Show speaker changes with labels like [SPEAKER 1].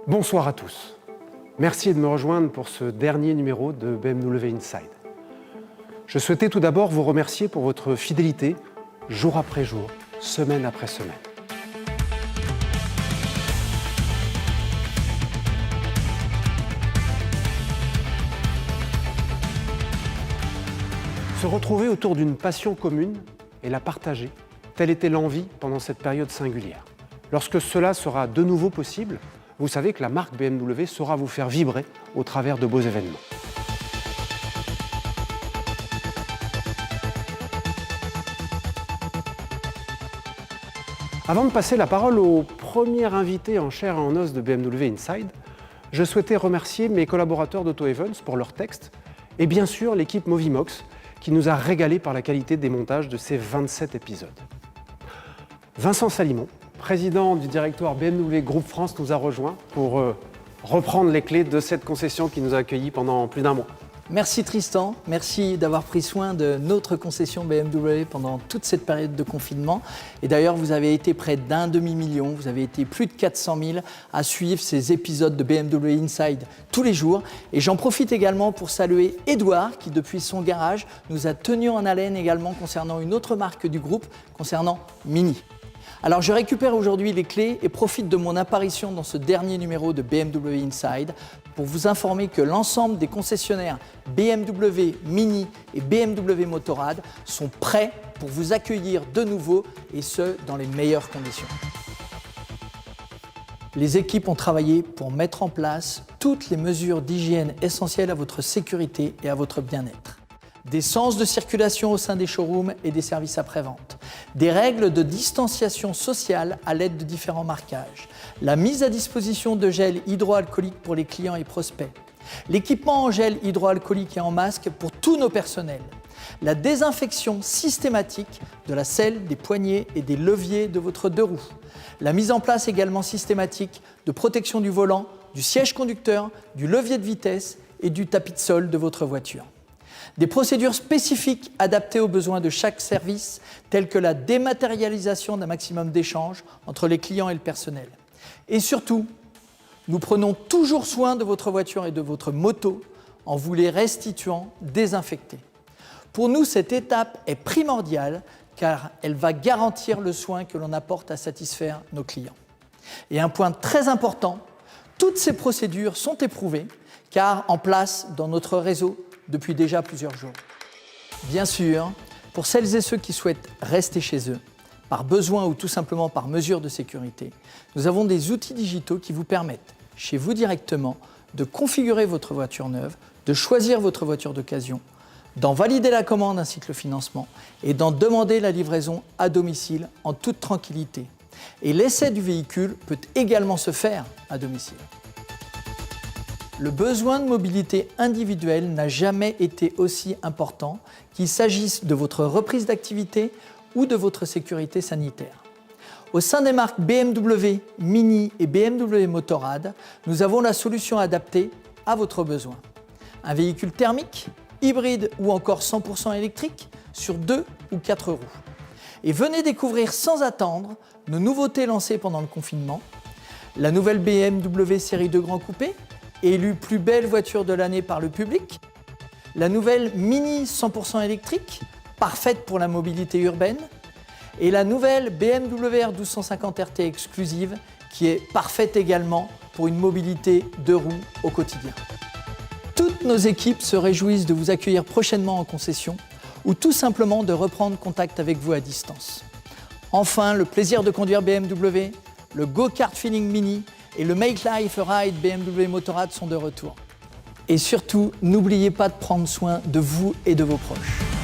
[SPEAKER 1] Bonsoir à tous. Merci de me rejoindre pour ce dernier numéro de BMW Inside. Je souhaitais tout d'abord vous remercier pour votre fidélité, jour après jour, semaine après semaine. Se retrouver autour d'une passion commune et la partager, telle était l'envie pendant cette période singulière. Lorsque cela sera de nouveau possible, vous savez que la marque BMW saura vous faire vibrer au travers de beaux événements. Avant de passer la parole au premier invité en chair et en os de BMW Inside, je souhaitais remercier mes collaborateurs d'Auto Events pour leurs textes et bien sûr l'équipe Movimox qui nous a régalé par la qualité des montages de ces 27 épisodes. Vincent Salimon, président du directoire BMW Groupe France, nous a rejoints pour reprendre les clés de cette concession qui nous a accueillis pendant plus d'un mois.
[SPEAKER 2] Merci Tristan, merci d'avoir pris soin de notre concession BMW pendant toute cette période de confinement. Et d'ailleurs, vous avez été près d'un demi-million, vous avez été plus de 400 000 à suivre ces épisodes de BMW Inside tous les jours. Et j'en profite également pour saluer Edouard qui, depuis son garage, nous a tenus en haleine également concernant une autre marque du groupe, concernant Mini. Alors je récupère aujourd'hui les clés et profite de mon apparition dans ce dernier numéro de BMW Inside pour vous informer que l'ensemble des concessionnaires BMW Mini et BMW Motorrad sont prêts pour vous accueillir de nouveau et ce, dans les meilleures conditions. Les équipes ont travaillé pour mettre en place toutes les mesures d'hygiène essentielles à votre sécurité et à votre bien-être. Des sens de circulation au sein des showrooms et des services après-vente, des règles de distanciation sociale à l'aide de différents marquages, la mise à disposition de gel hydroalcoolique pour les clients et prospects, l'équipement en gel hydroalcoolique et en masque pour tous nos personnels, la désinfection systématique de la selle, des poignées et des leviers de votre deux roues, la mise en place également systématique de protection du volant, du siège conducteur, du levier de vitesse et du tapis de sol de votre voiture. Des procédures spécifiques adaptées aux besoins de chaque service, telles que la dématérialisation d'un maximum d'échanges entre les clients et le personnel. Et surtout, nous prenons toujours soin de votre voiture et de votre moto en vous les restituant désinfectées. Pour nous, cette étape est primordiale car elle va garantir le soin que l'on apporte à satisfaire nos clients. Et un point très important, toutes ces procédures sont éprouvées car en place dans notre réseau depuis déjà plusieurs jours. Bien sûr, pour celles et ceux qui souhaitent rester chez eux, par besoin ou tout simplement par mesure de sécurité, nous avons des outils digitaux qui vous permettent, chez vous directement, de configurer votre voiture neuve, de choisir votre voiture d'occasion, d'en valider la commande ainsi que le financement et d'en demander la livraison à domicile en toute tranquillité. Et l'essai du véhicule peut également se faire à domicile. Le besoin de mobilité individuelle n'a jamais été aussi important, qu'il s'agisse de votre reprise d'activité ou de votre sécurité sanitaire. Au sein des marques BMW Mini et BMW Motorrad, nous avons la solution adaptée à votre besoin. Un véhicule thermique, hybride ou encore 100% électrique sur 2 ou 4 roues. Et venez découvrir sans attendre nos nouveautés lancées pendant le confinement, la nouvelle BMW Série 2 Grand Coupé, élue plus belle voiture de l'année par le public, la nouvelle Mini 100% électrique, parfaite pour la mobilité urbaine, et la nouvelle BMW R1250 RT exclusive, qui est parfaite également pour une mobilité deux roues au quotidien. Toutes nos équipes se réjouissent de vous accueillir prochainement en concession ou tout simplement de reprendre contact avec vous à distance. Enfin, le plaisir de conduire BMW, le Go-Kart Feeling Mini et le Make Life a Ride BMW Motorrad sont de retour. Et surtout, n'oubliez pas de prendre soin de vous et de vos proches.